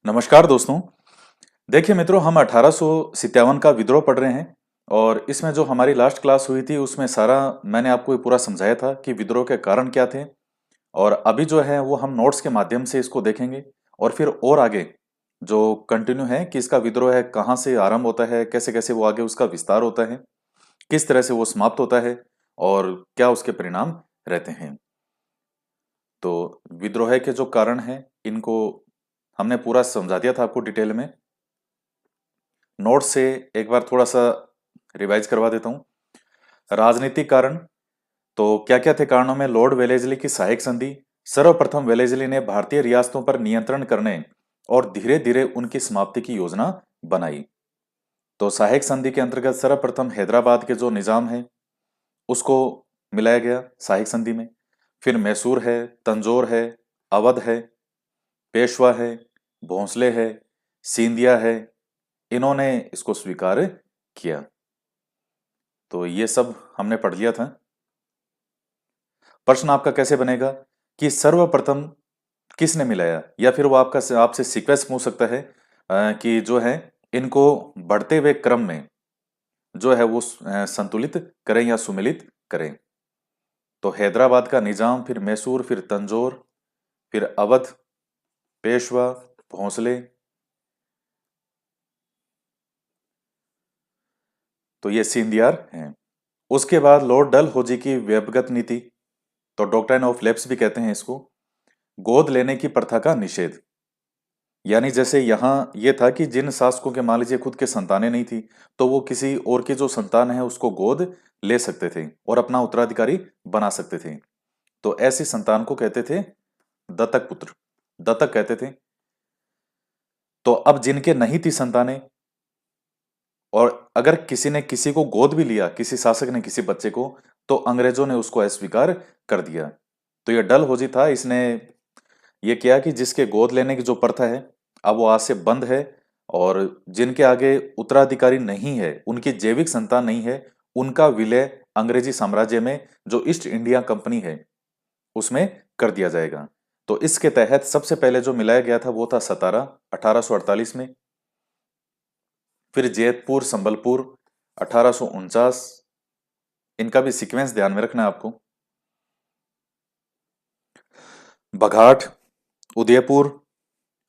नमस्कार दोस्तों। देखिए मित्रों, हम 1857 का विद्रोह पढ़ रहे हैं और इसमें जो हमारी लास्ट क्लास हुई थी उसमें सारा मैंने आपको ये पूरा समझाया था कि विद्रोह के कारण क्या थे। और अभी जो है वो हम नोट्स के माध्यम से इसको देखेंगे और फिर और आगे जो कंटिन्यू है कि इसका विद्रोह है कहाँ से आरंभ होता है, कैसे कैसे वो आगे उसका विस्तार होता है, किस तरह से वो समाप्त होता है और क्या उसके परिणाम रहते हैं। तो विद्रोह के जो कारण हैं इनको हमने पूरा समझा दिया था आपको डिटेल में। नोट से एक बार थोड़ा सा रिवाइज करवा देता हूँ। राजनीतिक कारण, तो क्या क्या थे कारणों में? लॉर्ड वेलेस्ली की सहायक संधि। सर्वप्रथम वेलेस्ली ने भारतीय रियासतों पर नियंत्रण करने और धीरे धीरे उनकी समाप्ति की योजना बनाई। तो सहायक संधि के अंतर्गत सर्वप्रथम हैदराबाद के जो निजाम है उसको मिलाया गया सहायक संधि में। फिर मैसूर है, तंजौर है, अवध है, पेशवा है, भोंसले है, सिंधिया है, इन्होंने इसको स्वीकार किया। तो ये सब हमने पढ़ लिया था। प्रश्न आपका कैसे बनेगा कि सर्वप्रथम किसने मिलाया, या फिर वो आपका आपसे सीक्वेंस पूछ सकता है कि जो है इनको बढ़ते हुए क्रम में जो है वो संतुलित करें या सुमेलित करें। तो हैदराबाद का निजाम, फिर मैसूर, फिर तंजौर, फिर अवध, पेशवा, भोंसले। तो ये सिंधियार हैं। उसके बाद लॉर्ड डलहौजी की व्यवगत नीति, तो डॉक्ट्राइन ऑफ लैप्स भी कहते हैं इसको। गोद लेने की प्रथा का निषेध, यानी जैसे यहाँ ये था कि जिन शासकों के मान लीजिए खुद के संतानें नहीं थी तो वो किसी और की जो संतान है उसको गोद ले सकते थे और अपना उत्तराधिकारी बना सकते थे। तो ऐसी संतान को कहते थे दत्तक पुत्र, दत्तक कहते थे। तो अब जिनके नहीं थी संतानें और अगर किसी ने किसी को गोद भी लिया, किसी शासक ने किसी बच्चे को, तो अंग्रेजों ने उसको अस्वीकार कर दिया। तो ये डलहौजी था, इसने ये किया कि जिसके गोद लेने की जो प्रथा है अब वो आज से बंद है, और जिनके आगे उत्तराधिकारी नहीं है, उनकी जैविक संतान नहीं है, उनका विलय अंग्रेजी साम्राज्य में जो ईस्ट इंडिया कंपनी है उसमें कर दिया जाएगा। तो इसके तहत सबसे पहले जो मिलाया गया था वो था सतारा 1848 में। फिर जैतपुर, संबलपुर 1849। इनका भी सीक्वेंस ध्यान में रखना है आपको। बघाट, उदयपुर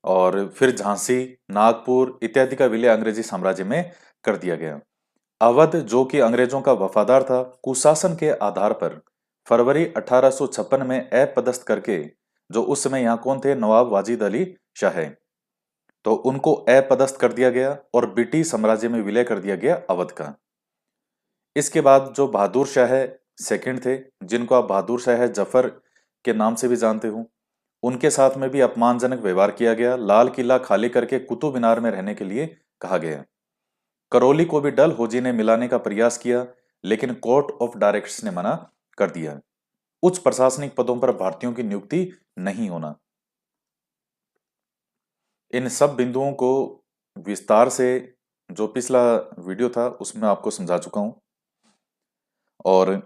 और फिर झांसी, नागपुर इत्यादि का विलय अंग्रेजी साम्राज्य में कर दिया गया। अवध, जो कि अंग्रेजों का वफादार था, कुशासन के आधार पर फरवरी 1856 में अपदस्थ करके, जो उस समय यहाँ कौन थे, नवाब वाजिद अली शाह, तो उनको अपदस्थ कर दिया गया और ब्रिटिश साम्राज्य में विलय कर दिया गया अवध का। इसके बाद जो बहादुर शाह सेकंड थे, जिनको आप बहादुर शाह जफर के नाम से भी जानते हो, उनके साथ में भी अपमानजनक व्यवहार किया गया। लाल किला खाली करके कुतुब मीनार में रहने के लिए कहा गया। करौली को भी डलहौजी ने मिलाने का प्रयास किया, लेकिन कोर्ट ऑफ डायरेक्टर्स ने मना कर दिया। उच्च प्रशासनिक पदों पर भारतीयों की नियुक्ति नहीं होना। इन सब बिंदुओं को विस्तार से जो पिछला वीडियो था उसमें आपको समझा चुका हूं। और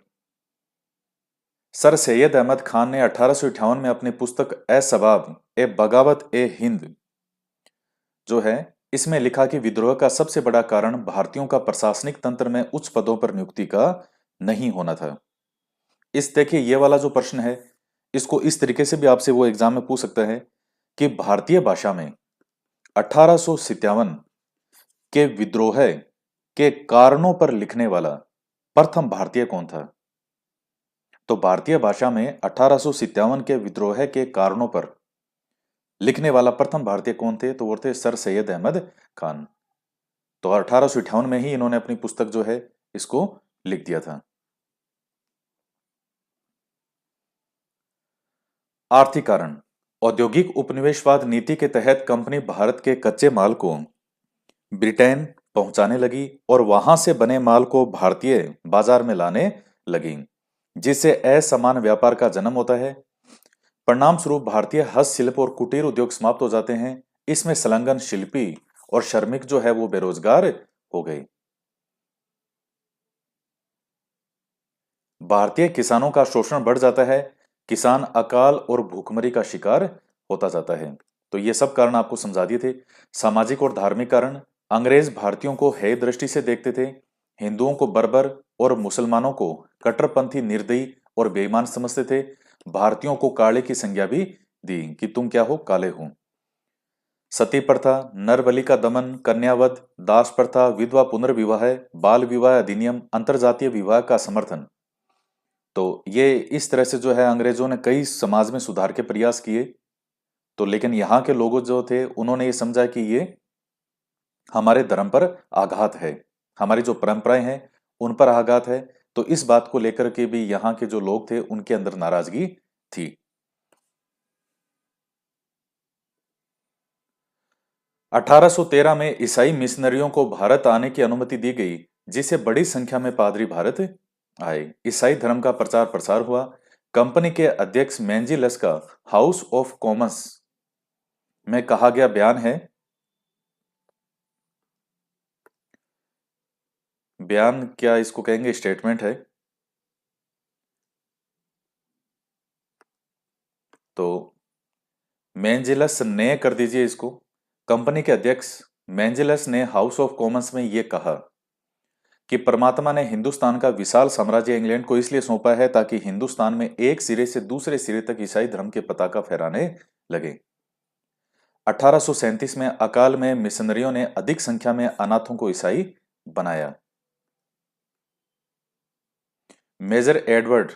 सर सैयद अहमद खान ने 1858 में अपनी पुस्तक ए शबाब ए बगावत ए हिंद जो है, इसमें लिखा कि विद्रोह का सबसे बड़ा कारण भारतीयों का प्रशासनिक तंत्र में उच्च पदों पर नियुक्ति का नहीं होना था। इस देखिए ये वाला जो प्रश्न है, इसको इस तरीके से भी आपसे वो एग्जाम में पूछ सकता है कि भारतीय भाषा में 1857 के विद्रोह के कारणों पर लिखने वाला प्रथम भारतीय कौन था? तो भारतीय भाषा में 1857 के विद्रोह के कारणों पर लिखने वाला प्रथम भारतीय कौन थे? तो वो थे सर सैयद अहमद खान। तो 1858 में ही इन्होंने अपनी पुस्तक जो है इसको लिख दिया था। आर्थिक कारण, औद्योगिक उपनिवेशवाद नीति के तहत कंपनी भारत के कच्चे माल को ब्रिटेन पहुंचाने लगी और वहां से बने माल को भारतीय बाजार में लाने लगी, जिससे असमान व्यापार का जन्म होता है। परिणाम स्वरूप भारतीय हस्तशिल्प और कुटीर उद्योग समाप्त हो जाते हैं। इसमें संलग्न शिल्पी और श्रमिक जो है वो बेरोजगार हो गए। भारतीय किसानों का शोषण बढ़ जाता है। किसान अकाल और भूखमरी का शिकार होता जाता है। तो ये सब कारण आपको समझा दिए थे। सामाजिक और धार्मिक कारण, अंग्रेज भारतीयों को हेय दृष्टि से देखते थे, हिंदुओं को बर्बर और मुसलमानों को कट्टरपंथी, निर्दयी और बेईमान समझते थे, भारतीयों को काले की संज्ञा भी दी कि तुम क्या हो, काले हो। सती प्रथा, नर बलि का दमन, कन्यावध, दास प्रथा, विधवा पुनर्विवाह, बाल विवाह अधिनियम, अंतरजातीय विवाह का समर्थन। तो ये इस तरह से जो है अंग्रेजों ने कई समाज में सुधार के प्रयास किए। तो लेकिन यहाँ के लोग जो थे उन्होंने ये समझा कि ये हमारे धर्म पर आघात है, हमारी जो परंपराएं हैं उन पर आघात है। तो इस बात को लेकर के भी यहाँ के जो लोग थे उनके अंदर नाराजगी थी। 1813 में ईसाई मिशनरियों को भारत आने की अनुमति दी गई, जिससे बड़ी संख्या में पादरी भारत आए। ईसाई धर्म का प्रचार प्रसार हुआ। कंपनी के अध्यक्ष मेंजिलस का हाउस ऑफ कॉमन्स में कहा गया बयान है, बयान क्या इसको कहेंगे, स्टेटमेंट है। तो मेंजिलस ने, कर दीजिए इसको, कंपनी के अध्यक्ष मेंजिलस ने हाउस ऑफ कॉमन्स में यह कहा कि परमात्मा ने हिंदुस्तान का विशाल साम्राज्य इंग्लैंड को इसलिए सौंपा है ताकि हिंदुस्तान में एक सिरे से दूसरे सिरे तक ईसाई धर्म के पताका फहराने लगे। 1837 में अकाल में मिशनरियों ने अधिक संख्या में अनाथों को ईसाई बनाया। मेजर एडवर्ड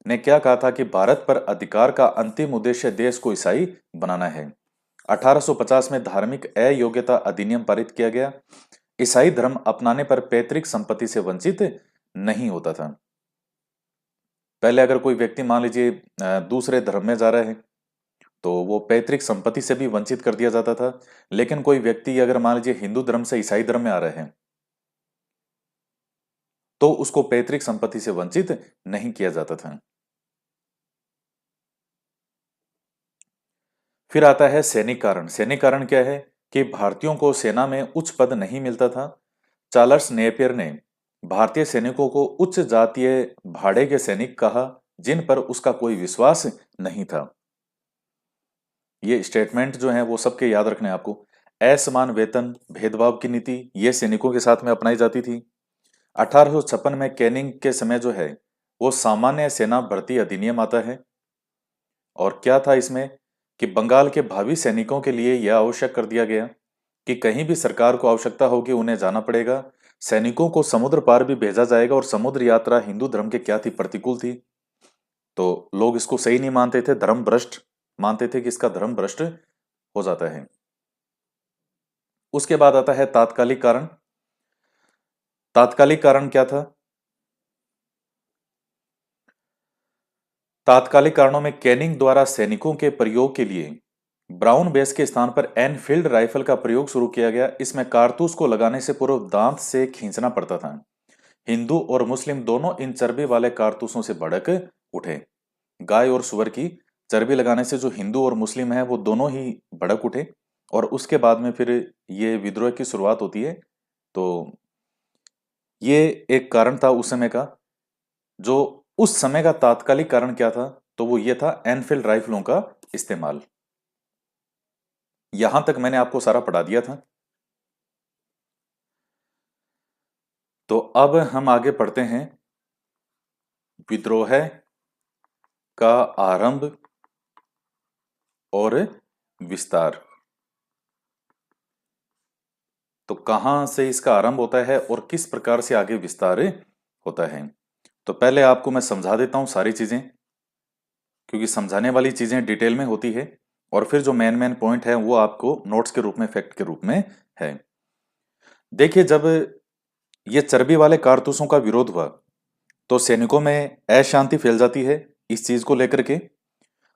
ने क्या कहा था कि भारत पर अधिकार का अंतिम उद्देश्य देश को ईसाई बनाना है। 1850 में धार्मिक अयोग्यता अधिनियम पारित किया गया। ईसाई धर्म अपनाने पर पैतृक संपत्ति से वंचित नहीं होता था। पहले अगर कोई व्यक्ति मान लीजिए दूसरे धर्म में जा रहा है तो वो पैतृक संपत्ति से भी वंचित कर दिया जाता था। लेकिन कोई व्यक्ति अगर मान लीजिए हिंदू धर्म से ईसाई धर्म में आ रहे हैं तो उसको पैतृक संपत्ति से वंचित नहीं किया जाता था। फिर आता है सैनिक कारण। सैनिक कारण क्या है कि भारतीयों को सेना में उच्च पद नहीं मिलता था। चार्ल्स नेपियर ने भारतीय सैनिकों को उच्च जातीय भाड़े के सैनिक कहा, जिन पर उसका कोई विश्वास नहीं था। ये स्टेटमेंट जो है वो सबके याद रखने हैं आपको। असमान वेतन, भेदभाव की नीति ये सैनिकों के साथ में अपनाई जाती थी। 1856 में कैनिंग के समय जो है वो सामान्य सेना भर्ती अधिनियम आता है। और क्या था इसमें कि बंगाल के भावी सैनिकों के लिए यह आवश्यक कर दिया गया कि कहीं भी सरकार को आवश्यकता होगी उन्हें जाना पड़ेगा। सैनिकों को समुद्र पार भी भेजा जाएगा और समुद्र यात्रा हिंदू धर्म के क्या थी, प्रतिकूल थी। तो लोग इसको सही नहीं मानते थे, धर्म भ्रष्ट मानते थे कि इसका धर्म भ्रष्ट हो जाता है। उसके बाद आता है तात्कालिक कारण। तात्कालिक कारण क्या था? तात्कालिक कारणों में कैनिंग द्वारा सैनिकों के प्रयोग के लिए ब्राउन बेस के स्थान पर एनफील्ड राइफल का प्रयोग शुरू किया गया। इसमें कारतूस को लगाने से पूर्व दांत से खींचना पड़ता था। हिंदू और मुस्लिम दोनों इन चर्बी वाले कारतूसों से भड़क उठे। गाय और सुअर की चर्बी लगाने से जो हिंदू और मुस्लिम है वो दोनों ही भड़क उठे और उसके बाद में फिर ये विद्रोह की शुरुआत होती है। तो ये एक कारण था उस समय का। जो उस समय का तात्कालिक कारण क्या था? तो वो ये था एनफील्ड राइफलों का इस्तेमाल। यहां तक मैंने आपको सारा पढ़ा दिया था। तो अब हम आगे पढ़ते हैं विद्रोह का आरंभ और विस्तार। तो कहां से इसका आरंभ होता है और किस प्रकार से आगे विस्तार होता है। तो पहले आपको मैं समझा देता हूं सारी चीजें, क्योंकि समझाने वाली चीजें डिटेल में होती है और फिर जो मेन मेन पॉइंट है वो आपको नोट्स के रूप में, फैक्ट के रूप में है। देखिए, जब ये चर्बी वाले कारतूसों का विरोध हुआ तो सैनिकों में अशांति फैल जाती है इस चीज को लेकर के।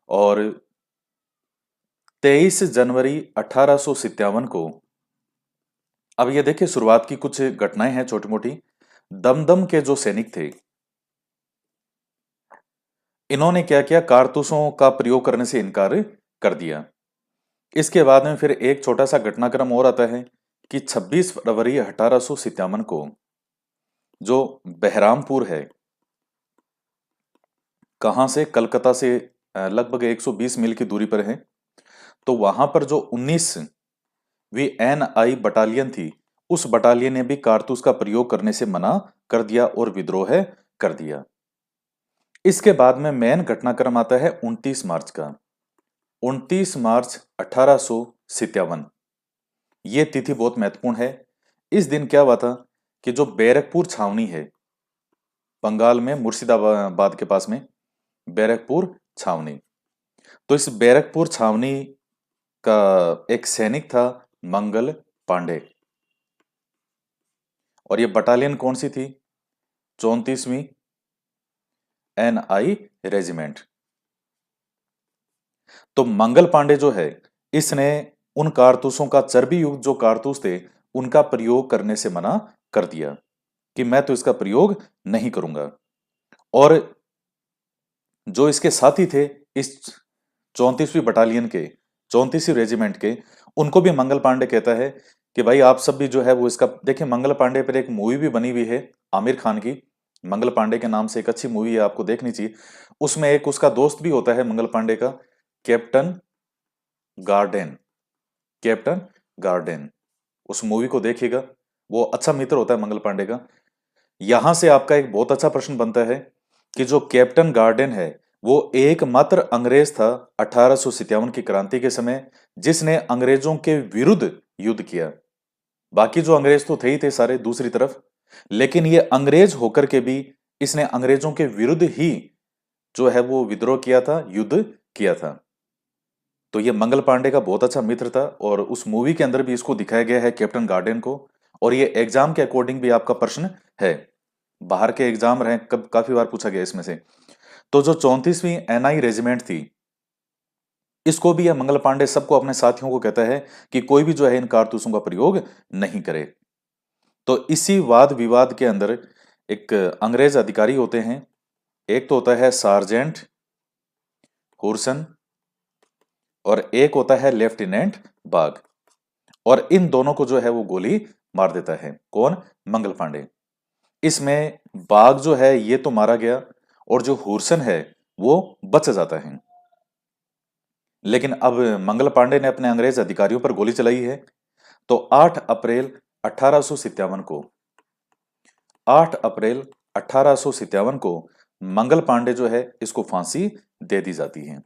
और 23 जनवरी 1857 को, अब ये देखिए शुरुआत की कुछ घटनाएं हैं छोटी मोटी। दमदम के जो सैनिक थे इन्होंने क्या किया, कारतूसों का प्रयोग करने से इनकार कर दिया। इसके बाद में फिर एक छोटा सा घटनाक्रम और आता है कि 26 फरवरी 1857 को जो बहरामपुर है, कहां से, कलकत्ता से लगभग 120 मील की दूरी पर है। तो वहां पर जो 19वीं NI बटालियन थी, उस बटालियन ने भी कारतूस का प्रयोग करने से मना कर दिया और विद्रोह कर दिया। इसके बाद में मेन घटनाक्रम आता है 29 मार्च का। 29 मार्च 1857, ये तिथि बहुत महत्वपूर्ण है। इस दिन क्या हुआ था कि जो बैरकपुर छावनी है, बंगाल में मुर्शिदाबाद के पास में बैरकपुर छावनी, तो इस बैरकपुर छावनी का एक सैनिक था मंगल पांडे, और ये बटालियन कौन सी थी? 34वीं NI रेजिमेंट। तो मंगल पांडे जो है, इसने उन कारतूसों का, चर्बी युक्त जो कारतूस थे, उनका प्रयोग करने से मना कर दिया कि मैं तो इसका प्रयोग नहीं करूंगा। और जो इसके साथी थे इस 34वीं बटालियन के, 34वीं रेजिमेंट के, उनको भी मंगल पांडे कहता है कि भाई आप सब भी जो है वो इसका, देखिए मंगल पांडे पर एक मूवी भी बनी हुई है आमिर खान की, मंगल पांडे के नाम से एक अच्छी मूवी है, आपको देखनी चाहिए। उसमें एक उसका दोस्त भी होता है मंगल पांडे का, कैप्टन गार्डेन, कैप्टन गार्डेन। उस मूवी को देखिएगा, वो अच्छा मित्र होता है मंगल पांडे का। यहां से आपका एक बहुत अच्छा प्रश्न बनता है कि जो कैप्टन गार्डेन है, वो एकमात्र अंग्रेज था 1857 की क्रांति के समय जिसने अंग्रेजों के विरुद्ध युद्ध किया। बाकी जो अंग्रेज तो थे ही थे सारे दूसरी तरफ, लेकिन ये अंग्रेज होकर के भी इसने अंग्रेजों के विरुद्ध ही जो है वो विद्रोह किया था, युद्ध किया था। तो ये मंगल पांडे का बहुत अच्छा मित्र था, और उस मूवी के अंदर भी इसको दिखाया गया है कैप्टन गार्डन को। और ये एग्जाम के अकॉर्डिंग भी आपका प्रश्न है, बाहर के एग्जाम रहे कब, काफी बार पूछा गया इसमें से। तो जो 34वीं NI रेजिमेंट थी, इसको भी यह मंगल पांडे सबको, अपने साथियों को कहता है कि कोई भी जो है इन कारतूसों का प्रयोग नहीं करे। तो इसी वाद विवाद के अंदर एक अंग्रेज अधिकारी होते हैं, एक तो होता है सार्जेंट हुरसन और एक होता है लेफ्टिनेंट बाग, और इन दोनों को जो है वो गोली मार देता है। कौन? मंगल पांडे। इसमें बाग जो है ये तो मारा गया, और जो हुरसन है वो बच जाता है। लेकिन अब मंगल पांडे ने अपने अंग्रेज अधिकारियों पर गोली चलाई है। तो 8 अप्रैल 1857 को, 8 अप्रैल 1857 को मंगल पांडे जो है इसको फांसी दे दी जाती है।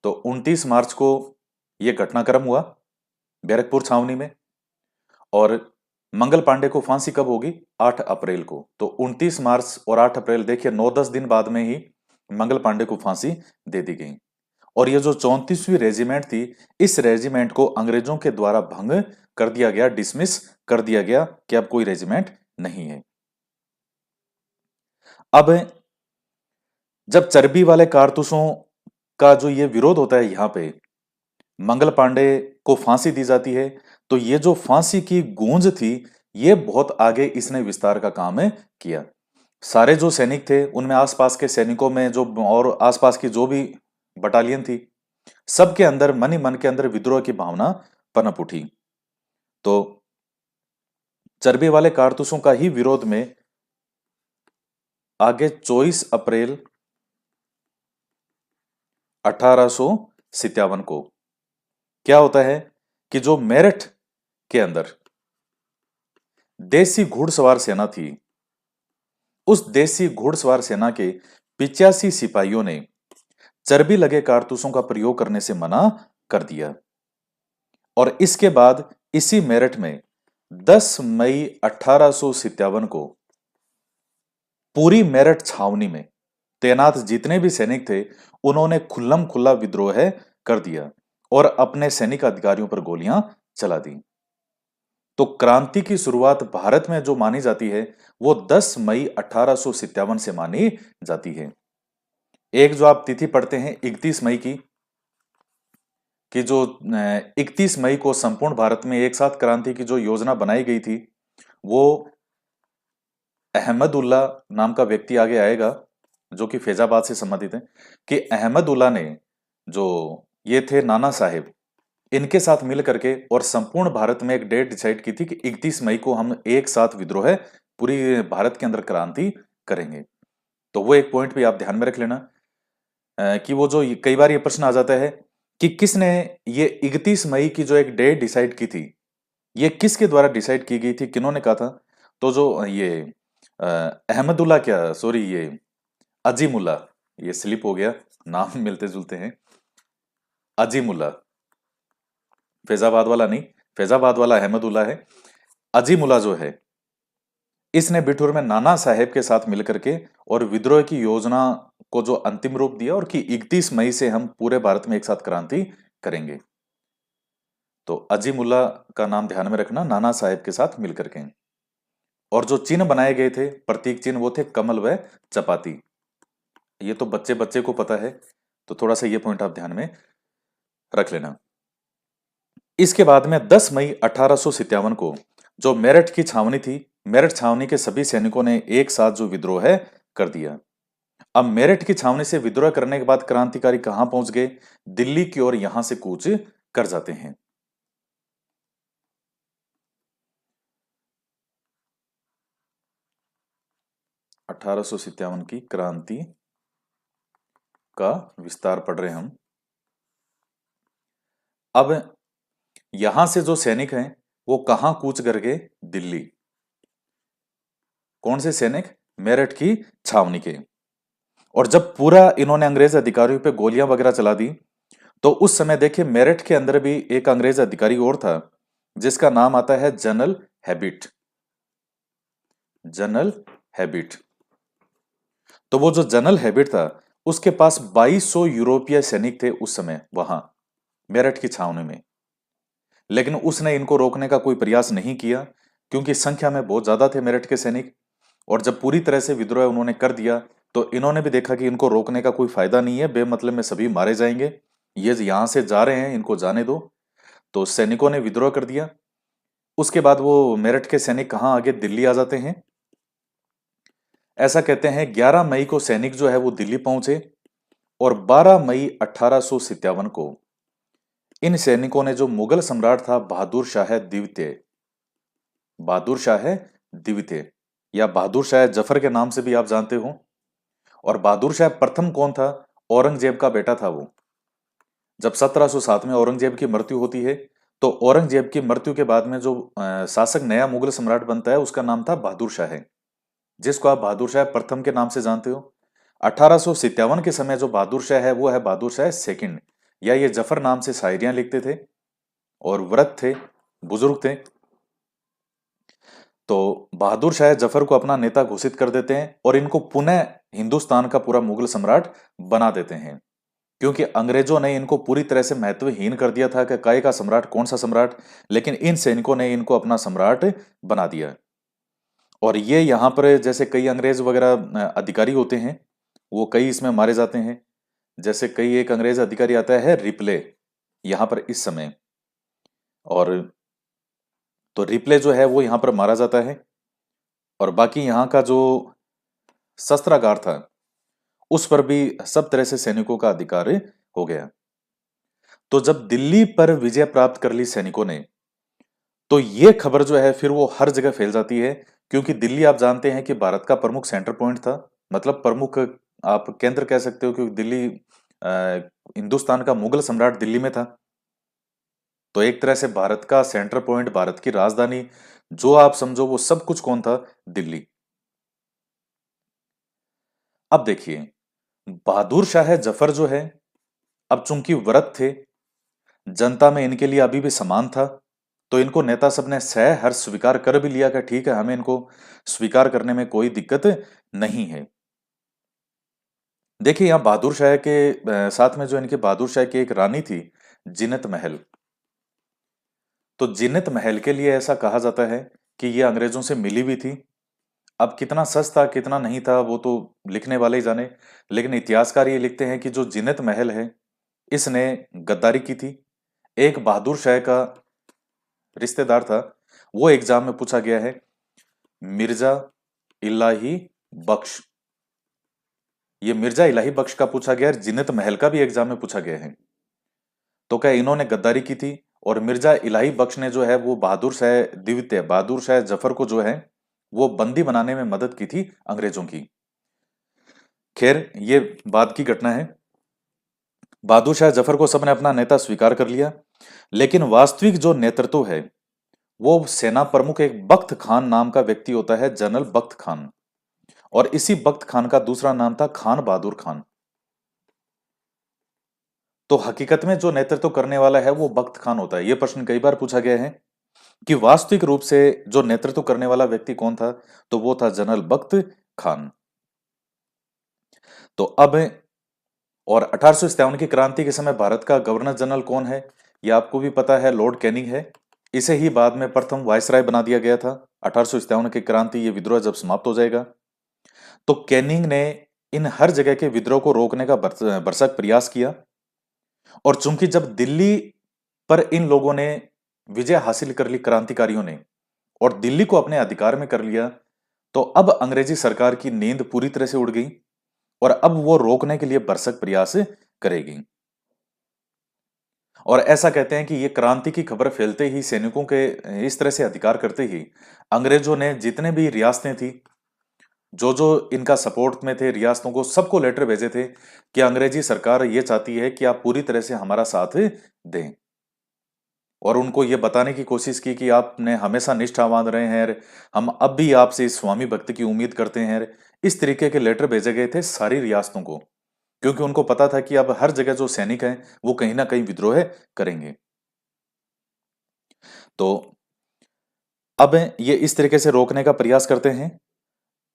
तो 29 मार्च को यह घटनाक्रम हुआ बैरकपुर छावनी में, और मंगल पांडे को फांसी कब होगी? 8 अप्रैल को। तो 29 मार्च और 8 अप्रैल, देखिए 9-10 दिन बाद में ही मंगल पांडे को फांसी दे दी गई। और ये जो 34वीं रेजिमेंट थी, इस रेजिमेंट को अंग्रेजों के द्वारा भंग कर दिया गया, डिसमिस कर दिया गया कि अब कोई रेजिमेंट नहीं है। अब जब चर्बी वाले कारतूसों का जो ये विरोध होता है, यहां पे मंगल पांडे को फांसी दी जाती है, तो ये जो फांसी की गूंज थी, ये बहुत आगे इसने विस्तार का काम किया। सारे जो सैनिक थे उनमें, आसपास के सैनिकों में जो, और आसपास की जो भी बटालियन थी, सबके अंदर मन ही मन के अंदर विद्रोह की भावना पनप उठी। तो चर्बी वाले कारतूसों का ही विरोध में आगे 24 अप्रैल 1857 को क्या होता है कि जो मेरठ के अंदर देसी घुड़सवार सेना थी, उस देसी घुड़सवार सेना के 85 सिपाहियों ने चर्बी लगे कारतूसों का प्रयोग करने से मना कर दिया। और इसके बाद इसी मेरठ में 10 मई 1857 को पूरी मेरठ छावनी में तैनात जितने भी सैनिक थे, उन्होंने खुल्लम खुल्ला विद्रोह कर दिया और अपने सैनिक अधिकारियों पर गोलियां चला दी। तो क्रांति की शुरुआत भारत में जो मानी जाती है, वो 10 मई 1857 से मानी जाती है। एक जो आप तिथि पढ़ते हैं 31 मई की, कि जो 31 मई को संपूर्ण भारत में एक साथ क्रांति की जो योजना बनाई गई थी, वो अहमदुल्ला नाम का व्यक्ति आगे आएगा जो कि फैजाबाद से संबंधित है, कि अहमदुल्ला ने, जो ये थे नाना साहेब, इनके साथ मिल करके और संपूर्ण भारत में एक डेट डिसाइड की थी कि 31 मई को हम एक साथ विद्रोह, पूरी भारत के अंदर क्रांति करेंगे। तो वो एक पॉइंट भी आप ध्यान में रख लेना, कि वो जो कई बार ये प्रश्न आ जाता है कि किसने ये 31 मई की जो एक डेट डिसाइड की थी, ये किसके द्वारा डिसाइड की गई थी, किन्होंने कहा था? तो जो ये अहमदुल्ला, क्या सॉरी, ये अजीमुल्ला, ये स्लिप हो गया, नाम मिलते जुलते हैं। अजीमुल्ला, फैजाबाद वाला नहीं, फैजाबाद वाला अहमदुल्ला है। अजीमुल्ला जो है, इसने बिठूर में नाना साहेब के साथ मिलकर के और विद्रोह की योजना को जो अंतिम रूप दिया, और कि 31 मई से हम पूरे भारत में एक साथ क्रांति करेंगे। तो अजीमुल्ला का नाम ध्यान में रखना, नाना साहेब के साथ मिलकर के। और जो चिन्ह बनाए गए थे, प्रतीक चिन्ह, वो थे कमल व चपाती। ये तो बच्चे बच्चे को पता है, तो थोड़ा सा ये पॉइंट आप ध्यान में रख लेना। इसके बाद में 10 मई 1857 को जो मेरठ की छावनी थी, मेरठ छावनी के सभी सैनिकों ने एक साथ जो विद्रोह है कर दिया। अब मेरठ की छावनी से विद्रोह करने के बाद क्रांतिकारी कहां पहुंच गए? दिल्ली की ओर यहां से कूच कर जाते हैं। 1857 की क्रांति का विस्तार पढ़ रहे हैं हम। अब यहां से जो सैनिक हैं वो कहां कूच कर गए? दिल्ली। कौन से सैनिक? मेरठ की छावनी के। और जब पूरा इन्होंने अंग्रेज अधिकारियों पे गोलियां वगैरह चला दी, तो उस समय देखिए मेरठ के अंदर भी एक अंग्रेज अधिकारी और था, जिसका नाम आता है जनरल हैबिट। General habit. तो वो जो जनरल हैबिट था, उसके पास 2200 यूरोपीय सैनिक थे उस समय वहां मेरठ की छावनी में। लेकिन उसने इनको रोकने का कोई प्रयास नहीं किया, क्योंकि संख्या में बहुत ज्यादा थे मेरठ के सैनिक। और जब पूरी तरह से विद्रोह उन्होंने कर दिया, तो इन्होंने भी देखा कि इनको रोकने का कोई फायदा नहीं है, बेमतलब में सभी मारे जाएंगे, ये यहां से जा रहे हैं, इनको जाने दो। तो सैनिकों ने विद्रोह कर दिया। उसके बाद वो मेरठ के सैनिक कहाँ आगे? दिल्ली आ जाते हैं। ऐसा कहते हैं 11 मई को सैनिक जो है वो दिल्ली पहुंचे, और 12 मई 1857 को इन सैनिकों ने जो मुगल सम्राट था बहादुर शाह द्वितीय, बहादुर शाह द्वितीय या बहादुर शाह जफर के नाम से भी आप जानते हो। और बहादुर शाह प्रथम कौन था? औरंगजेब का बेटा था वो। जब 1707 में औरंगजेब की मृत्यु होती है, तो औरंगजेब की मृत्यु के बाद में जो शासक नया मुगल सम्राट बनता है, उसका नाम था बहादुर शाह, जिसको आप बहादुर शाह प्रथम के नाम से जानते हो। 1857 के समय जो बहादुर शाह है वो है बहादुर शाह सेकंड, या ये जफर नाम से शायरियां लिखते थे और व्रत थे, बुजुर्ग थे। तो बहादुर शाह जफर को अपना नेता घोषित कर देते हैं और इनको पुनः हिंदुस्तान का पूरा मुगल सम्राट बना देते हैं, क्योंकि अंग्रेजों ने इनको पूरी तरह से महत्वहीन कर दिया था कि काय का सम्राट, कौन सा सम्राट। लेकिन इन सैनिकों ने इनको अपना सम्राट बना दिया। और ये यहाँ पर जैसे कई अंग्रेज वगैरह अधिकारी होते हैं, वो कई इसमें मारे जाते हैं। जैसे कई एक अंग्रेज अधिकारी आता है रिप्ले यहाँ पर इस समय, और तो रिप्ले जो है वो यहाँ पर मारा जाता है। और बाकी यहाँ का जो शस्त्रागार था, उस पर भी सब तरह से सैनिकों का अधिकार हो गया। तो जब दिल्ली पर विजय प्राप्त कर ली सैनिकों ने, तो ये खबर जो है फिर वो हर जगह फैल जाती है, क्योंकि दिल्ली आप जानते हैं कि भारत का प्रमुख सेंटर पॉइंट था, मतलब प्रमुख आप केंद्र कह सकते हो, क्योंकि दिल्ली हिंदुस्तान का मुगल सम्राट दिल्ली में था। तो एक तरह से भारत का सेंटर पॉइंट, भारत की राजधानी, जो आप समझो वो सब कुछ कौन था? दिल्ली। अब देखिए बहादुर शाह जफर जो है, अब चूंकि व्रत थे, जनता में इनके लिए अभी भी सम्मान था, तो इनको नेता सब ने सह हर स्वीकार कर भी लिया कि ठीक है, हमें इनको स्वीकार करने में कोई दिक्कत नहीं है। देखिए यहाँ बहादुर शाह के साथ में जो इनके बहादुर शाह की एक रानी थी, जिनत महल। तो जिन्नत महल के लिए ऐसा कहा जाता है कि ये अंग्रेजों से मिली भी थी। अब कितना सच था कितना नहीं था वो तो लिखने वाले ही जाने, लेकिन इतिहासकार ये लिखते हैं कि जो जिन्नत महल है, इसने गद्दारी की थी। एक बहादुर शाह का रिश्तेदार था, वो एग्जाम में पूछा गया है, मिर्जा इलाही बख्श। ये मिर्जा इलाही बख्श का पूछा गया है, जिन्नत महल का भी एग्जाम में पूछा गया है। तो क्या इन्होंने गद्दारी की थी? और मिर्जा इलाही बख्श ने जो है वो बहादुर शाह द्वितीय, बहादुर शाह जफर को जो है वो बंदी बनाने में मदद की थी अंग्रेजों की। खैर ये बाद की घटना है। बहादुर शाह जफर को सबने अपना नेता स्वीकार कर लिया, लेकिन वास्तविक जो नेतृत्व है वो सेना प्रमुख एक बख्त खान नाम का व्यक्ति होता है, जनरल बख्त खान। और इसी बख्त खान का दूसरा नाम था खान बहादुर खान। तो हकीकत में जो नेतृत्व करने वाला है वो बख्त खान होता है। यह प्रश्न कई बार पूछा गया है कि वास्तविक रूप से जो नेतृत्व करने वाला व्यक्ति कौन था, तो वो था जनरल बख्त खान। तो अब और 1857 की क्रांति के समय भारत का गवर्नर जनरल कौन है, ये आपको भी पता है, लॉर्ड कैनिंग है। इसे ही बाद में प्रथम वायसराय बना दिया गया था। 1857 की क्रांति, ये विद्रोह जब समाप्त हो जाएगा, तो कैनिंग ने इन हर जगह के विद्रोह को रोकने का भरसक प्रयास किया। और चूंकि जब दिल्ली पर इन लोगों ने विजय हासिल कर ली, क्रांतिकारियों ने, और दिल्ली को अपने अधिकार में कर लिया, तो अब अंग्रेजी सरकार की नींद पूरी तरह से उड़ गई और अब वो रोकने के लिए भरसक प्रयास करेगी। और ऐसा कहते हैं कि ये क्रांति की खबर फैलते ही, सैनिकों के इस तरह से अधिकार करते ही, अंग्रेजों ने जितने भी रियासतें थी, जो जो इनका सपोर्ट में थे, रियासतों को सबको लेटर भेजे थे कि अंग्रेजी सरकार ये चाहती है कि आप पूरी तरह से हमारा साथ दें। और उनको ये बताने की कोशिश की कि आपने हमेशा निष्ठावान रहे हैं, हम अब भी आपसे इस स्वामी भक्ति की उम्मीद करते हैं। इस तरीके के लेटर भेजे गए थे सारी रियासतों को, क्योंकि उनको पता था कि अब हर जगह जो सैनिक हैं वो कहीं ना कहीं विद्रोह करेंगे। तो अब ये इस तरीके से रोकने का प्रयास करते हैं।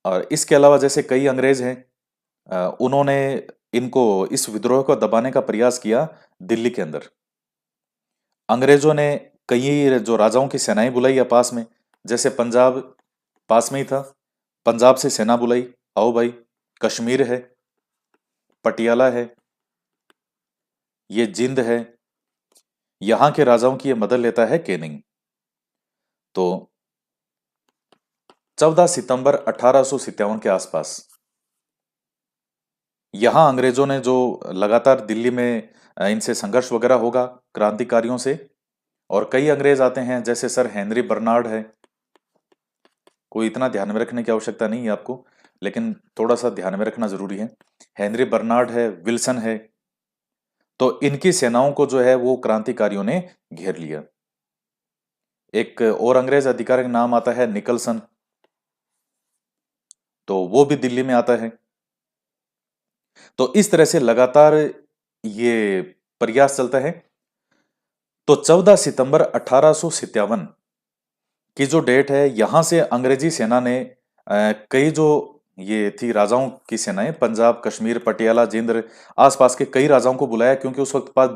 और इसके अलावा जैसे कई अंग्रेज हैं, उन्होंने इनको, इस विद्रोह को दबाने का प्रयास किया दिल्ली के अंदर। अंग्रेजों ने कई जो राजाओं की सेनाएं बुलाई है पास में, जैसे पंजाब पास में ही था, पंजाब से सेना बुलाई, आओ भाई, कश्मीर है, पटियाला है, ये जिंद है, यहां के राजाओं की ये मदद लेता है कैनिंग। तो 14 सितंबर 1857 के आसपास यहां अंग्रेजों ने जो लगातार दिल्ली में इनसे संघर्ष वगैरह होगा क्रांतिकारियों से, और कई अंग्रेज आते हैं, जैसे सर हेनरी बर्नार्ड है। कोई इतना ध्यान में रखने की आवश्यकता नहीं है आपको, लेकिन थोड़ा सा ध्यान में रखना जरूरी है। हेनरी बर्नार्ड है, विल्सन है। तो इनकी सेनाओं को जो है वो क्रांतिकारियों ने घेर लिया। एक और अंग्रेज अधिकारी का नाम आता है निकलसन, तो वो भी दिल्ली में आता है। तो इस तरह से लगातार ये प्रयास चलता है। तो 14 सितंबर 1857 की जो डेट है, यहां से अंग्रेजी सेना ने कई जो ये थी राजाओं की सेनाएं, पंजाब, कश्मीर, पटियाला, जिंद, आसपास के कई राजाओं को बुलाया, क्योंकि उस वक्त पास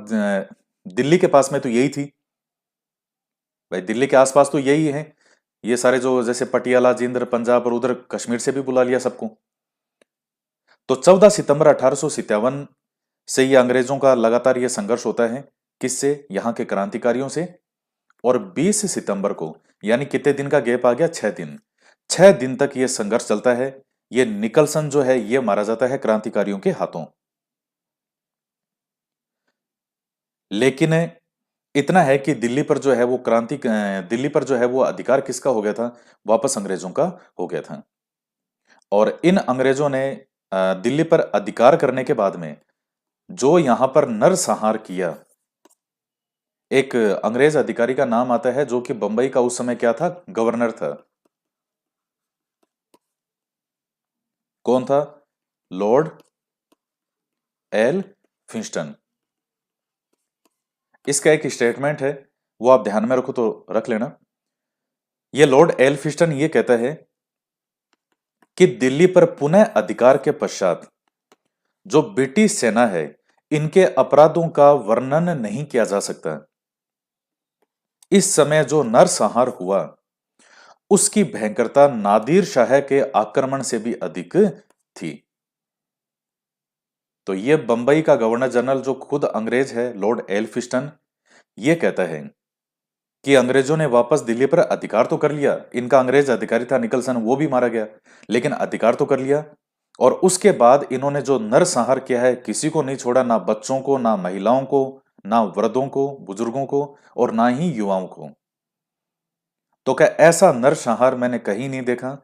दिल्ली के पास में तो यही थी भाई, दिल्ली के आसपास तो यही है। ये सारे जो जैसे पटियाला, जिंद, पंजाब और उधर कश्मीर से भी बुला लिया सबको। तो 14 सितंबर 1857 से ये अंग्रेजों का लगातार ये संघर्ष होता है, किससे? यहाँ के क्रांतिकारियों से। और 20 सितंबर को, यानी कितने दिन का गैप आ गया? 6 दिन। 6 दिन तक ये संघर्ष चलता है। ये निकलसन जो है ये मारा जाता है क्रांतिकारियों के हाथों। लेकिन इतना है कि दिल्ली पर जो है वो अधिकार किसका हो गया था? वापस अंग्रेजों का हो गया था। और इन अंग्रेजों ने दिल्ली पर अधिकार करने के बाद में जो यहां पर नरसंहार किया, एक अंग्रेज अधिकारी का नाम आता है जो कि बंबई का उस समय क्या था? गवर्नर था। कौन था? Lord Elphinstone. इसका एक स्टेटमेंट है, वो आप ध्यान में रखो तो रख लेना। ये लॉर्ड एल फिंस्टन ये कहता है कि दिल्ली पर पुनः अधिकार के पश्चात जो ब्रिटिश सेना है, इनके अपराधों का वर्णन नहीं किया जा सकता। इस समय जो नरसंहार हुआ उसकी भयंकरता नादिर शाह के आक्रमण से भी अधिक थी। तो ये बंबई का गवर्नर जनरल जो खुद अंग्रेज है, लॉर्ड एल्फिंस्टन, ये कहता है कि अंग्रेजों ने वापस दिल्ली पर अधिकार तो कर लिया। इनका अंग्रेज अधिकारी था निकलसन, वो भी मारा गया, लेकिन अधिकार तो कर लिया। और उसके बाद इन्होंने जो नरसंहार किया है, किसी को नहीं छोड़ा, ना बच्चों को, ना महिलाओं को, ना वृद्धों को, बुजुर्गों को, और ना ही युवाओं को। तो क्या ऐसा नरसंहार मैंने कहीं नहीं देखा।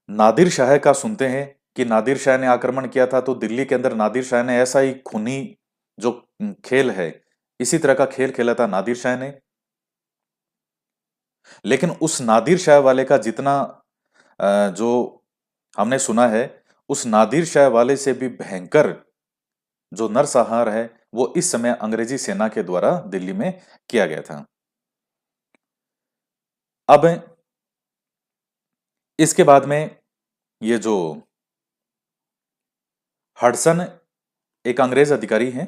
नादिर शाह का सुनते हैं कि नादिर शाह ने आक्रमण किया था, तो दिल्ली के अंदर नादिर शाह ने ऐसा ही खूनी जो खेल है, इसी तरह का खेल खेला था नादिर शाह ने। लेकिन उस नादिर शाह वाले का जितना जो हमने सुना है, उस नादिर शाह वाले से भी भयंकर जो नरसंहार है, वो इस समय अंग्रेजी सेना के द्वारा दिल्ली में किया गया था। अब इसके बाद में ये जो हडसन एक अंग्रेज अधिकारी हैं,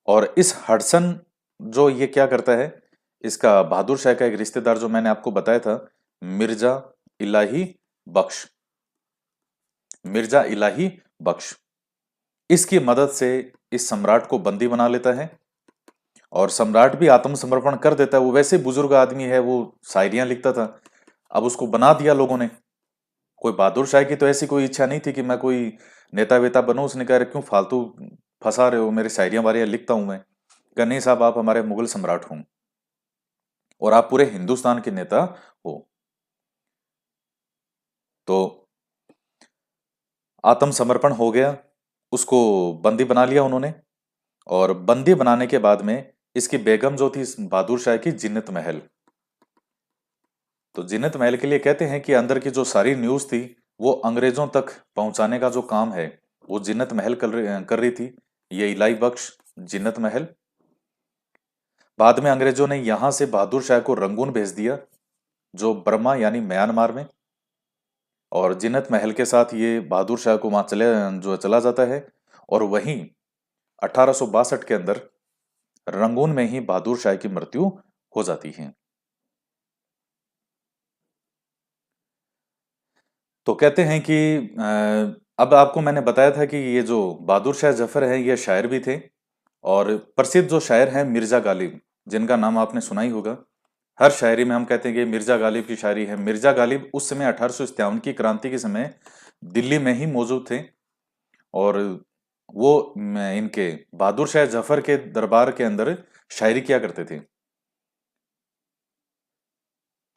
और इस हडसन जो ये क्या करता है, इसका बहादुर शाह का एक रिश्तेदार जो मैंने आपको बताया था, मिर्जा इलाही बख्श, मिर्जा इलाही बख्श, इसकी मदद से इस सम्राट को बंदी बना लेता है। और सम्राट भी आत्मसमर्पण कर देता है। वो वैसे बुजुर्ग आदमी है, वो शायरियां लिखता था। अब उसको बना दिया लोगों ने। कोई बहादुर शाह की तो ऐसी कोई इच्छा नहीं थी कि मैं कोई नेता वेता बनूं। उसने कहा, क्यों फालतू फंसा रहे हो, मेरी शायरियां वारियां लिखता हूं मैं। कहा, नहीं साहब, आप हमारे मुगल सम्राट हों और आप पूरे हिंदुस्तान के नेता हो। तो आत्मसमर्पण हो गया, उसको बंदी बना लिया उन्होंने। और बंदी बनाने के बाद में इसकी बेगम जो थी बहादुर शाह की, जिन्नत महल, तो जिन्नत महल के लिए कहते हैं कि अंदर की जो सारी न्यूज थी वो अंग्रेजों तक पहुंचाने का जो काम है वो जिन्नत महल कर रही थी। ये इलाई बख्श, जिन्नत महल। बाद में अंग्रेजों ने यहां से बहादुर शाह को रंगून भेज दिया, जो बर्मा यानी म्यांमार में। और जिन्नत महल के साथ ये बहादुर शाह को वहां चला जाता है। और वहीं 1862 के अंदर रंगून में ही बहादुर शाह की मृत्यु हो जाती है। तो कहते हैं कि अब आपको मैंने बताया था कि ये जो बहादुर शाह जफर है, ये शायर भी थे। और प्रसिद्ध जो शायर हैं मिर्जा गालिब, जिनका नाम आपने सुना ही होगा। हर शायरी में हम कहते हैं कि मिर्जा गालिब की शायरी है। मिर्जा गालिब उस समय 1857 की क्रांति के समय दिल्ली में ही मौजूद थे। और वो इनके बहादुर शाह जफर के दरबार के अंदर शायरी किया करते थे।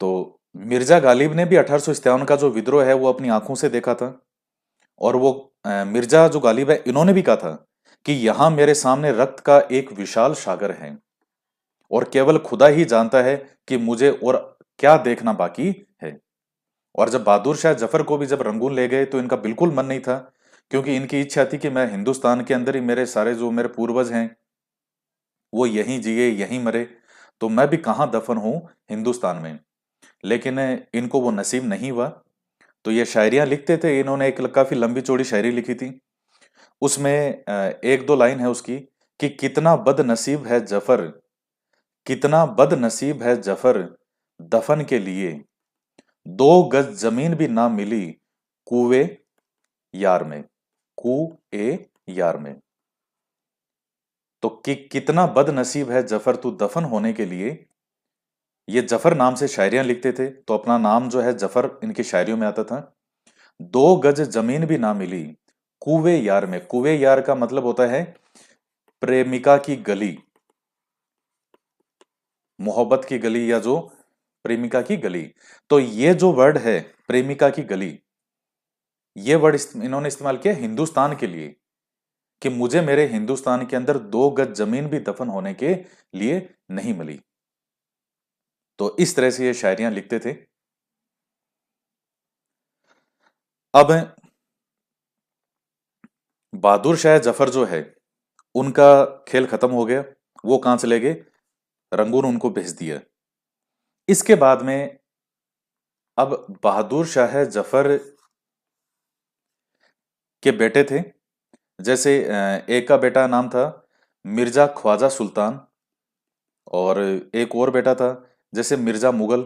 तो मिर्जा गालिब ने भी 1857 का जो विद्रोह है वो अपनी आंखों से देखा था। और वो मिर्जा जो गालिब है, इन्होंने भी कहा था कि यहां मेरे सामने रक्त का एक विशाल सागर है और केवल खुदा ही जानता है कि मुझे और क्या देखना बाकी है। और जब बहादुर शाह जफर को भी जब रंगून ले गए तो इनका बिल्कुल मन नहीं था, क्योंकि इनकी इच्छा थी कि मैं हिंदुस्तान के अंदर ही, मेरे सारे जो मेरे पूर्वज हैं वो यहीं जिए यहीं मरे, तो मैं भी कहाँ दफन हूँ, हिंदुस्तान में। लेकिन इनको वो नसीब नहीं हुआ। तो ये शायरियां लिखते थे। इन्होंने एक काफी लंबी चौड़ी शायरी लिखी थी। उसमें एक दो लाइन है उसकी कि कितना बदनसीब है जफर, कितना बदनसीब है जफर, दफन के लिए 2 गज जमीन भी ना मिली कुए यार में, कुए यार में। तो कितना बदनसीब है जफर तू दफन होने के लिए। ये जफर नाम से शायरियां लिखते थे, तो अपना नाम जो है जफर इनकी शायरियों में आता था। 2 गज जमीन भी ना मिली कुवे यार में। कुवे यार का मतलब होता है प्रेमिका की गली, मोहब्बत की गली, या जो प्रेमिका की गली। तो ये जो वर्ड है प्रेमिका की गली, ये वर्ड इन्होंने इस्तेमाल किया हिंदुस्तान के लिए, कि मुझे मेरे हिंदुस्तान के अंदर 2 गज जमीन भी दफन होने के लिए नहीं मिली। तो इस तरह से ये शायरियां लिखते थे। अब बहादुर शाह जफर जो है, उनका खेल खत्म हो गया। वो कहां चले गए, रंगून उनको भेज दिया। इसके बाद में अब बहादुर शाह जफर के बेटे थे। जैसे एक का बेटा नाम था मिर्जा ख्वाजा सुल्तान, और एक और बेटा था जैसे मिर्जा मुगल,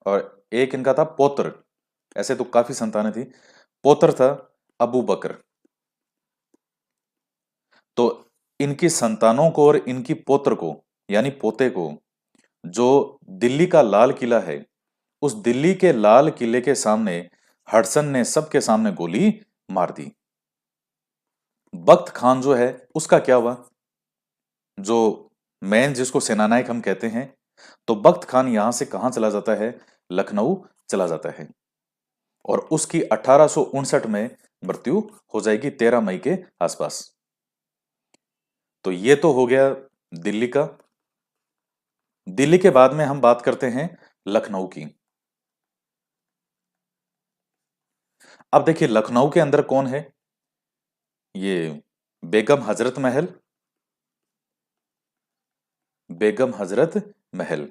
और एक इनका था पौत्र। ऐसे तो काफी संतानें थी। पौत्र था अबू बकर। तो इनकी संतानों को और इनकी पौत्र को, यानी पोते को, जो दिल्ली का लाल किला है, उस दिल्ली के लाल किले के सामने हडसन ने सबके सामने गोली मार दी। बख्त खान जो है उसका क्या हुआ, जो मैन जिसको सेनानायक हम कहते हैं, तो बख्त खान यहां से कहां चला जाता है, लखनऊ चला जाता है। और उसकी 1859 में मृत्यु हो जाएगी, 13 मई के आसपास। तो ये तो हो गया दिल्ली का। दिल्ली के बाद में हम बात करते हैं लखनऊ की। अब देखिए लखनऊ के अंदर कौन है, ये बेगम हजरत महल, बेगम हजरत महल।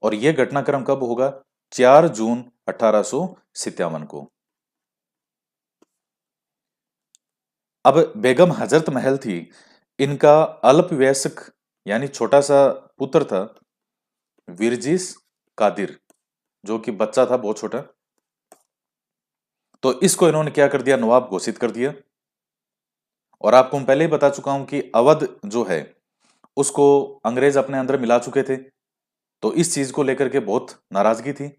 और यह घटनाक्रम कब होगा, 4 जून 1857 को। अब बेगम हजरत महल थी, इनका अल्पवयस्क यानी छोटा सा पुत्र था विरजिस कादिर, जो कि बच्चा था बहुत छोटा। तो इसको इन्होंने क्या कर दिया, नवाब घोषित कर दिया। और आपको मैं पहले ही बता चुका हूं कि अवध जो है उसको अंग्रेज अपने अंदर मिला चुके थे, तो इस चीज को लेकर के बहुत नाराजगी थी।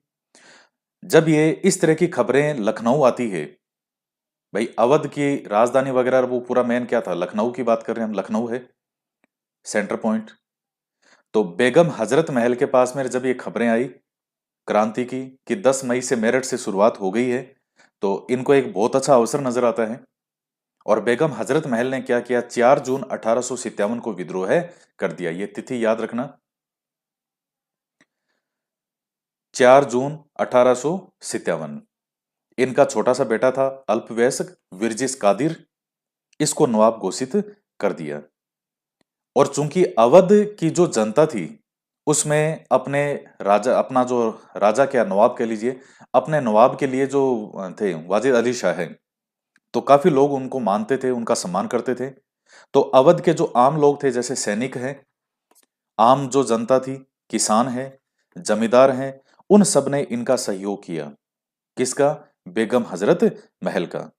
जब ये इस तरह की खबरें लखनऊ आती है, भाई अवध की राजधानी वगैरह वो पूरा मेन क्या था, लखनऊ की बात कर रहे हैं हम, लखनऊ है सेंटर पॉइंट। तो बेगम हजरत महल के पास में जब ये खबरें आई क्रांति की कि 10 मई से मेरठ से शुरुआत हो गई है, तो इनको एक बहुत अच्छा अवसर नजर आता है। और बेगम हजरत महल ने क्या किया, 4 जून 1857 को विद्रोह कर दिया। ये तिथि याद रखना, 4 जून 1857। इनका छोटा सा बेटा था अल्पवयस्क विरजिस कादिर, इसको नवाब घोषित कर दिया। और चूंकि अवध की जो जनता थी उसमें अपने राजा, अपना जो राजा क्या नवाब कह लीजिए, अपने नवाब के लिए जो थे वाजिद अली शाह है, तो काफी लोग उनको मानते थे, उनका सम्मान करते थे। तो अवध के जो आम लोग थे, जैसे सैनिक हैं, आम जो जनता थी, किसान है, जमींदार हैं, उन सब ने इनका सहयोग किया। किसका, बेगम हजरत महल का।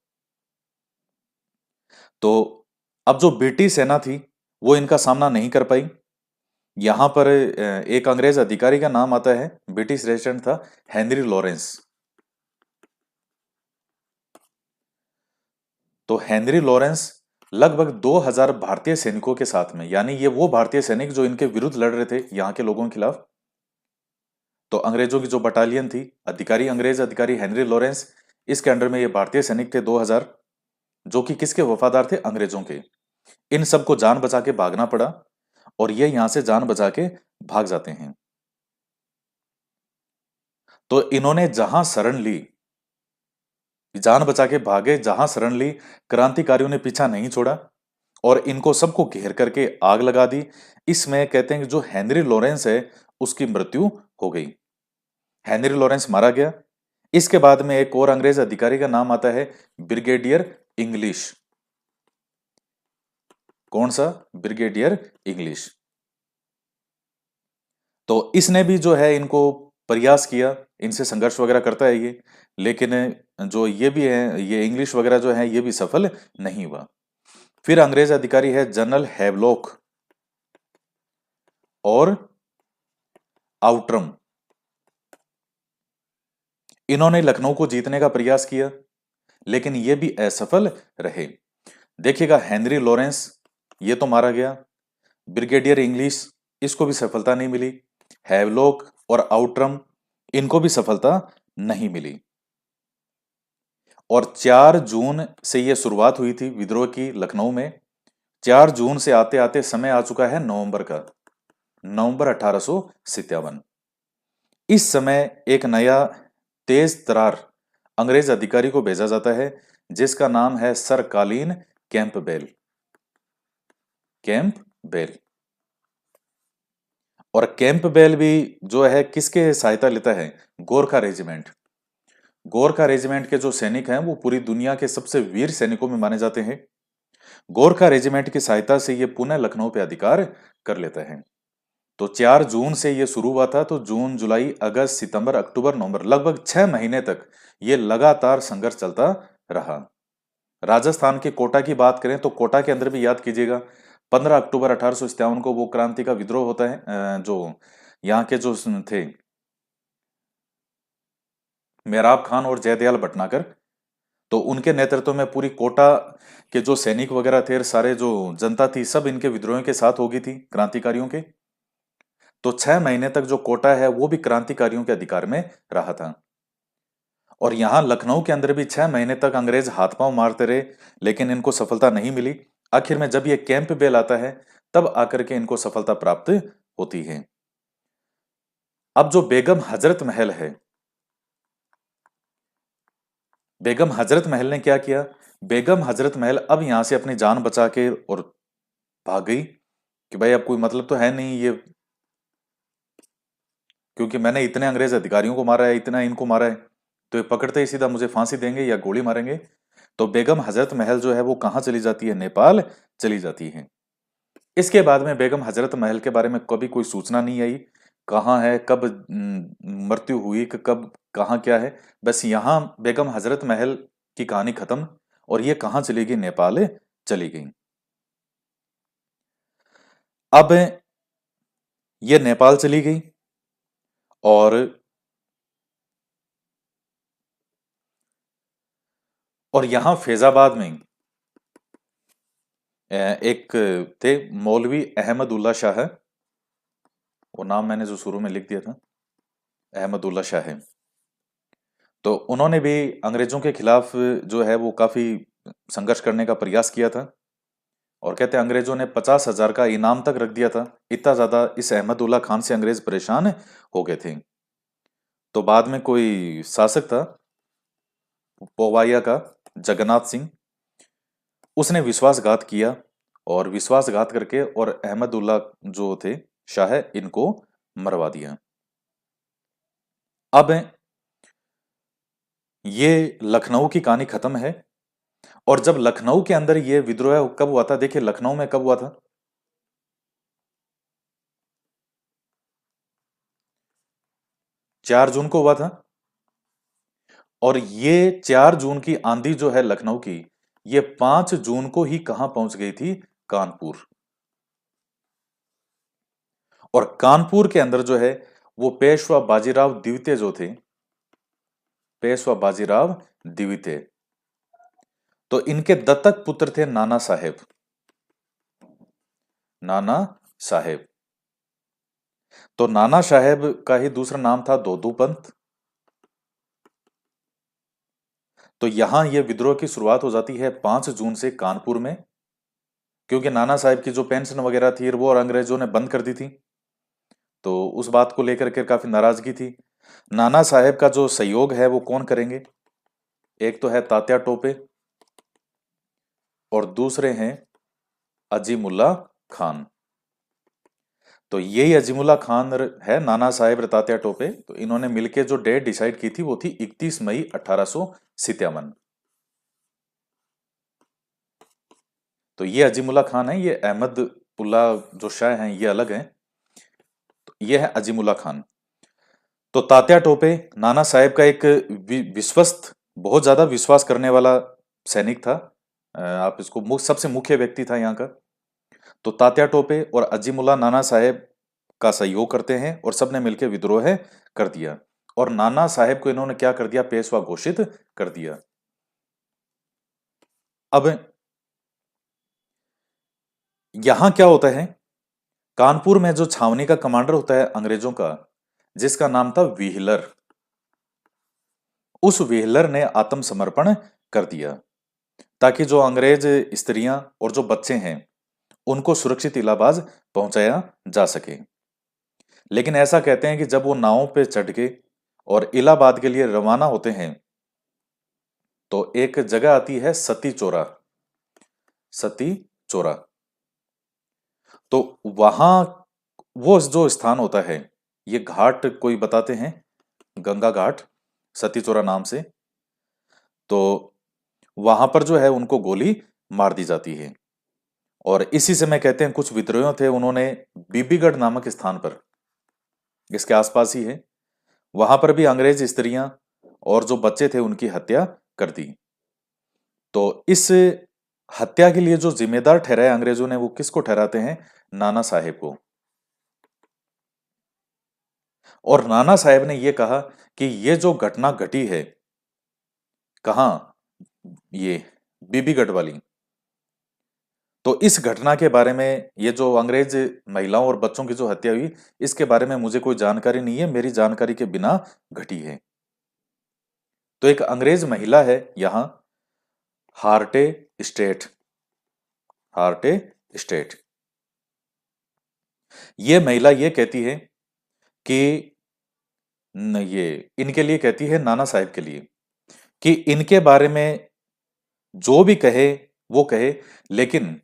तो अब जो ब्रिटिश सेना थी वो इनका सामना नहीं कर पाई। यहां पर एक अंग्रेज अधिकारी का नाम आता है, ब्रिटिश रेजिडेंट था, हेनरी लॉरेंस। तो हेनरी लॉरेंस लगभग 2000 भारतीय सैनिकों के साथ में, यानी ये वो भारतीय सैनिक जो इनके विरुद्ध लड़ रहे थे यहाँ के लोगों के खिलाफ। तो अंग्रेजों की जो बटालियन थी, अधिकारी, अंग्रेज अधिकारी हेनरी लॉरेंस, इसके अंडर में ये भारतीय सैनिक थे 2000, जो कि किसके वफादार थे, अंग्रेजों के। इन सबको जान बचा के भागना पड़ा और ये यहां से जान बचा के भाग जाते हैं। तो इन्होंने जहां शरण ली, जान बचा के भागे, जहां शरण ली, क्रांतिकारियों ने पीछा नहीं छोड़ा और इनको सबको घेर करके आग लगा दी। इसमें कहते हैं कि जो हेनरी लॉरेंस है उसकी मृत्यु हो गई, हेनरी लॉरेंस मारा गया। इसके बाद में एक और अंग्रेज अधिकारी का नाम आता है ब्रिगेडियर इंग्लिश। कौन सा, ब्रिगेडियर इंग्लिश। तो इसने भी जो है इनको प्रयास किया, इनसे संघर्ष वगैरह करता है ये, लेकिन जो ये भी है, ये इंग्लिश वगैरह जो है ये भी सफल नहीं हुआ। फिर अंग्रेज अधिकारी है जनरल हैवलॉक और आउटरम, इन्होंने लखनऊ को जीतने का प्रयास किया लेकिन ये भी असफल रहे। देखिएगा हेनरी लॉरेंस ये तो मारा गया, ब्रिगेडियर इंग्लिश इसको भी सफलता नहीं मिली, हैवलॉक और आउटरम इनको भी सफलता नहीं मिली। और 4 जून से यह शुरुआत हुई थी विद्रोह की लखनऊ में। 4 जून से आते आते समय आ चुका है नवंबर का, नवंबर 1857। इस समय एक नया तेज तरार अंग्रेज अधिकारी को भेजा जाता है जिसका नाम है सर कॉलिन कैंपबेल, कैंपबेल। और कैंपबेल भी जो है किसके सहायता लेता है, गोरखा रेजिमेंट। गोरखा रेजिमेंट के जो सैनिक हैं वो पूरी दुनिया के सबसे वीर सैनिकों में माने जाते हैं। गोरखा रेजिमेंट की सहायता से ये पुनः लखनऊ पे अधिकार कर लेता है। तो 4 जून से ये शुरू हुआ था, तो जून, जुलाई, अगस्त, सितंबर, अक्टूबर, नवंबर, लगभग 6 महीने तक ये लगातार संघर्ष चलता रहा। राजस्थान के कोटा की बात करें तो कोटा के अंदर भी याद कीजिएगा 15 अक्टूबर 1857 को वो क्रांति का विद्रोह होता है। जो यहाँ के जो थे मेहराब खान और जयदयाल भटनागर, तो उनके नेतृत्व में पूरी कोटा के जो सैनिक वगैरह थे, सारे जो जनता थी, सब इनके विद्रोह के साथ हो गई थी, क्रांतिकारियों के। तो 6 महीने तक जो कोटा है वो भी क्रांतिकारियों के अधिकार में रहा था। और यहां लखनऊ के अंदर भी 6 महीने तक अंग्रेज हाथ पांव मारते रहे लेकिन इनको सफलता नहीं मिली। आखिर में जब ये कैंपबेल आता है तब आकर के इनको सफलता प्राप्त होती है। अब जो बेगम हजरत महल है, बेगम हजरत महल ने क्या किया? बेगम हजरत महल अब यहां से अपनी जान बचा के और भाग गई कि भाई अब कोई मतलब तो है नहीं ये, क्योंकि मैंने इतने अंग्रेज अधिकारियों को मारा है, इतना इनको मारा है, तो ये पकड़ते ही सीधा मुझे फांसी देंगे या गोली मारेंगे। तो बेगम हजरत महल जो है वो कहाँ चली जाती है? नेपाल चली जाती है। इसके बाद में बेगम हजरत महल के बारे में कभी कोई सूचना नहीं आई, कहाँ है, कब मृत्यु हुई, कि कब कहाँ क्या है। बस यहाँ बेगम हजरत महल की कहानी खत्म, और ये कहाँ चली गई? नेपाल चली गई। अब ये नेपाल चली गई, और यहाँ फैजाबाद में एक थे मौलवी अहमदुल्ला शाह, वो नाम मैंने जो शुरू में लिख दिया था, अहमदुल्ला शाह है। तो उन्होंने भी अंग्रेजों के खिलाफ जो है वो काफी संघर्ष करने का प्रयास किया था, और कहते हैं अंग्रेजों ने 50,000 का इनाम तक रख दिया था। इतना ज्यादा इस अहमदुल्ला खान से अंग्रेज परेशान हो गए थे। तो बाद में कोई शासक था पोवाइया का, जगन्नाथ सिंह, उसने विश्वासघात किया, और विश्वासघात करके और अहमदुल्ला जो थे शाह, इनको मरवा दिया। अब ये लखनऊ की कहानी खत्म है। और जब लखनऊ के अंदर ये विद्रोह कब हुआ था? देखिए लखनऊ में कब हुआ था? 4 जून को हुआ था। और ये 4 जून की आंधी जो है लखनऊ की, ये 5 जून को ही कहां पहुंच गई थी? कानपुर। और कानपुर के अंदर जो है वो पेशवा बाजीराव द्वितीय जो थे, पेशवा बाजीराव द्वितीय, तो इनके दत्तक पुत्र थे नाना साहेब। नाना साहेब, तो नाना साहेब का ही दूसरा नाम था दोदू पंत। तो यहां ये विद्रोह की शुरुआत हो जाती है 5 जून से कानपुर में, क्योंकि नाना साहेब की जो पेंशन वगैरह थी वो और अंग्रेजों ने बंद कर दी थी। तो उस बात को लेकर के काफी नाराजगी थी। नाना साहेब का जो सहयोग है वो कौन करेंगे? एक तो है तात्या टोपे, और दूसरे हैं अजीमुल्ला खान। तो यही अजीमुल्ला खान है, नाना साहेब और तात्या टोपे, तो इन्होंने मिलकर जो डेट डिसाइड की थी वो थी 31 मई 1857। तो ये अजीमुल्ला खान है, ये अहमद उल्ला जो शाह हैं ये अलग हैं। तो ये है अजीमुल्ला खान। तो तात्या टोपे नाना साहेब का एक विश्वस्त, बहुत ज्यादा विश्वास करने वाला सैनिक था। आप इसको सबसे मुख्य व्यक्ति था यहाँ का। तो तात्या टोपे और अजीमुल्ला नाना साहेब का सहयोग करते हैं, और सबने मिलकर विद्रोह कर दिया। और नाना साहेब को इन्होंने क्या कर दिया? पेशवा घोषित कर दिया। अब यहां क्या होता है? कानपुर में जो छावनी का कमांडर होता है अंग्रेजों का, जिसका नाम था व्हीलर, उस व्हीलर ने आत्मसमर्पण कर दिया, ताकि जो अंग्रेज स्त्रियां और जो बच्चे हैं उनको सुरक्षित इलाहाबाद पहुंचाया जा सके। लेकिन ऐसा कहते हैं कि जब वो नावों पे चढ़ के और इलाहाबाद के लिए रवाना होते हैं, तो एक जगह आती है सती चोरा, सती चोरा। तो वहां वो जो स्थान होता है, ये घाट कोई बताते हैं गंगा घाट, सती चोरा नाम से। तो वहां पर जो है उनको गोली मार दी जाती है। और इसी समय कहते हैं कुछ विद्रोही थे, उन्होंने बीबीगढ़ नामक स्थान पर, इसके आसपास ही है, वहां पर भी अंग्रेज स्त्रियां और जो बच्चे थे उनकी हत्या कर दी। तो इस हत्या के लिए जो जिम्मेदार ठहराया अंग्रेजों ने, वो किसको ठहराते हैं? नाना साहेब को। और नाना साहेब ने यह कहा कि ये जो घटना घटी है, कहाँ? ये बीबीगढ़ वाली, तो इस घटना के बारे में, ये जो अंग्रेज महिलाओं और बच्चों की जो हत्या हुई, इसके बारे में मुझे कोई जानकारी नहीं है, मेरी जानकारी के बिना घटी है। तो एक अंग्रेज महिला है यहां, हार्टे स्टेट, हार्टे स्टेट, ये महिला ये कहती है कि ये इनके लिए कहती है, नाना साहब के लिए, कि इनके बारे में जो भी कहे वो कहे, लेकिन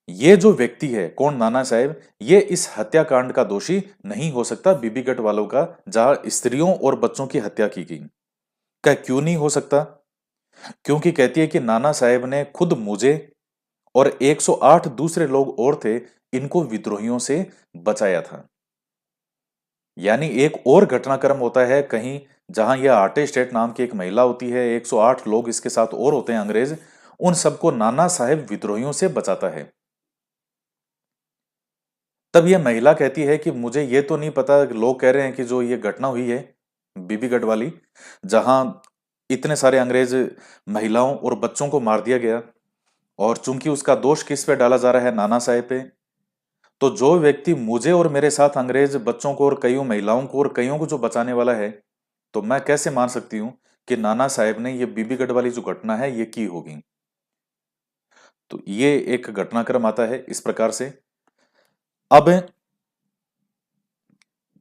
ये जो व्यक्ति है, कौन, नाना साहब, ये इस हत्याकांड का दोषी नहीं हो सकता, बीबीगढ़ वालों का, जहां स्त्रियों और बच्चों की हत्या की गई। क्या क्यों नहीं हो सकता? क्योंकि कहती है कि नाना साहब ने खुद मुझे और 108 दूसरे लोग और थे, इनको विद्रोहियों से बचाया था। यानी एक और घटनाक्रम होता है कहीं, जहां यह आर्टे स्टेट नाम की एक महिला होती है, 108 लोग इसके साथ और होते हैं अंग्रेज, उन सबको नाना साहब विद्रोहियों से बचाता है। तब यह महिला कहती है कि मुझे ये तो नहीं पता, लोग कह रहे हैं कि जो ये घटना हुई है बीबीगढ़ वाली, जहां इतने सारे अंग्रेज महिलाओं और बच्चों को मार दिया गया, और चूंकि उसका दोष किस पे डाला जा रहा है, नाना साहब पे, तो जो व्यक्ति मुझे और मेरे साथ अंग्रेज बच्चों को और कईयों महिलाओं को और कईयों को जो बचाने वाला है, तो मैं कैसे मान सकती हूं कि नाना साहब ने ये बीबीगढ़ वाली जो घटना है ये की होगी। तो ये एक घटनाक्रम आता है इस प्रकार से। अब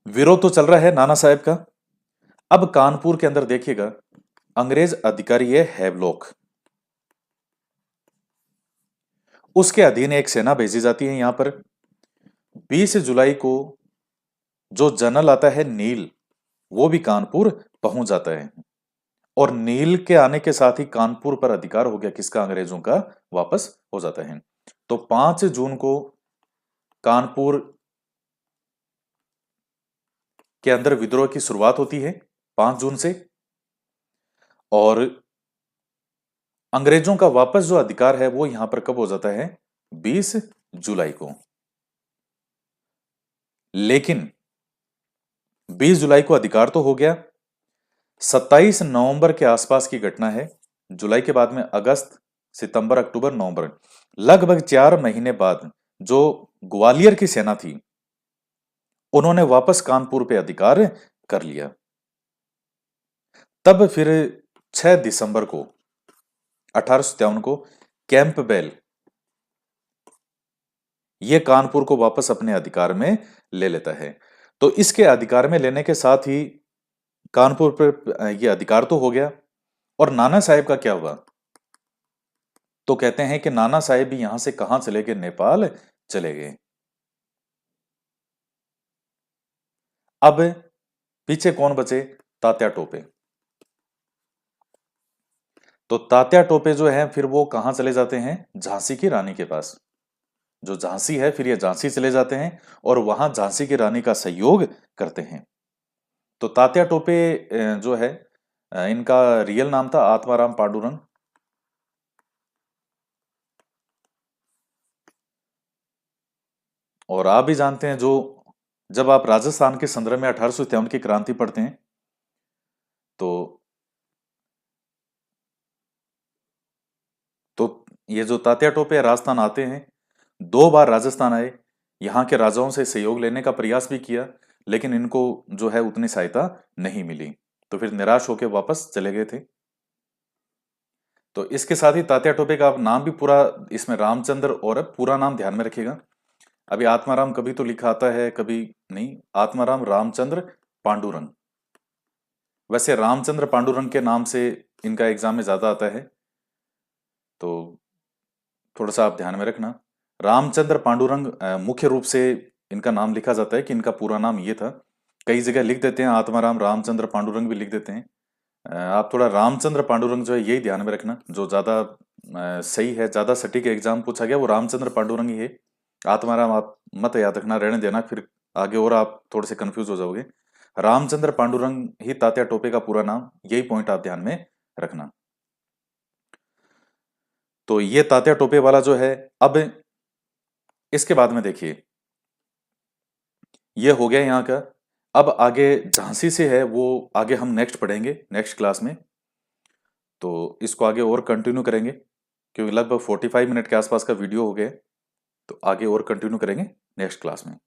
विरोध तो चल रहा है नाना साहब का। अब कानपुर के अंदर देखिएगा, अंग्रेज अधिकारी है हैवलॉक, उसके अधीन एक सेना भेजी जाती है यहां पर। 20 जुलाई को जो जनरल आता है नील, वो भी कानपुर पहुंच जाता है, और नील के आने के साथ ही कानपुर पर अधिकार हो गया किसका, अंग्रेजों का, वापस हो जाता है। तो 5 जून को कानपुर के अंदर विद्रोह की शुरुआत होती है, 5 जून से। और अंग्रेजों का वापस जो अधिकार है वो यहां पर कब हो जाता है, 20 जुलाई को। लेकिन 20 जुलाई को अधिकार तो हो गया, 27 नवंबर के आसपास की घटना है। जुलाई के बाद में अगस्त, सितंबर, अक्टूबर, नवंबर, लगभग 4 महीने बाद जो ग्वालियर की सेना थी, उन्होंने वापस कानपुर पे अधिकार कर लिया। तब फिर 6 दिसंबर को 1857 को कैंपबेल ये कानपुर को वापस अपने अधिकार में ले लेता है। तो इसके अधिकार में लेने के साथ ही कानपुर पर ये अधिकार तो हो गया। और नाना साहेब का क्या हुआ? तो कहते हैं कि नाना साहेब भी यहां से कहां चले गए, नेपाल चले गए। अब पीछे कौन बचे? तात्या टोपे। तो तात्या टोपे जो है फिर वो कहां चले जाते हैं, झांसी की रानी के पास। जो झांसी है, फिर ये झांसी चले जाते हैं और वहां झांसी की रानी का सहयोग करते हैं। तो तात्या टोपे जो है, इनका रियल नाम था आत्माराम पांडुरंग। और आप भी जानते हैं, जो जब आप राजस्थान के संदर्भ में 1857 की क्रांति पढ़ते हैं, तो ये जो तात्या टोपे राजस्थान आते हैं, 2 बार राजस्थान आए, यहाँ के राजाओं से सहयोग लेने का प्रयास भी किया, लेकिन इनको जो है उतनी सहायता नहीं मिली, तो फिर निराश होकर वापस चले गए थे। तो इसके साथ ही तात्या टोपे का आप नाम भी पूरा इसमें रामचंद्र, और पूरा नाम ध्यान में रखिएगा। अभी आत्माराम कभी तो लिखा आता है, कभी नहीं। आत्माराम रामचंद्र पांडुरंग। वैसे रामचंद्र पांडुरंग के नाम से इनका एग्जाम में ज्यादा आता है, तो थोड़ा सा आप ध्यान में रखना। रामचंद्र पांडुरंग मुख्य रूप से इनका नाम लिखा जाता है कि इनका पूरा नाम ये था। कई जगह लिख देते हैं आत्माराम रामचंद्र पांडुरंग भी लिख देते हैं। आप थोड़ा रामचंद्र पांडुरंग जो है यही ध्यान में रखना, जो ज्यादा सही है, ज्यादा सटीक एग्जाम पूछा गया वो रामचंद्र पांडुरंग ही है। आत्माराम आप मत याद रखना, रहने देना, फिर आगे और आप थोड़े से कंफ्यूज हो जाओगे। रामचंद्र पांडुरंग ही तात्या टोपे का पूरा नाम, यही पॉइंट आप ध्यान में रखना। तो ये तात्या टोपे वाला जो है। अब इसके बाद में देखिए, ये हो गया यहाँ का। अब आगे झांसी से है, वो आगे हम नेक्स्ट पढ़ेंगे नेक्स्ट क्लास में। तो इसको आगे और कंटिन्यू करेंगे, क्योंकि लगभग 45 मिनट के आसपास का वीडियो हो गया। तो आगे और कंटिन्यू करेंगे नेक्स्ट क्लास में।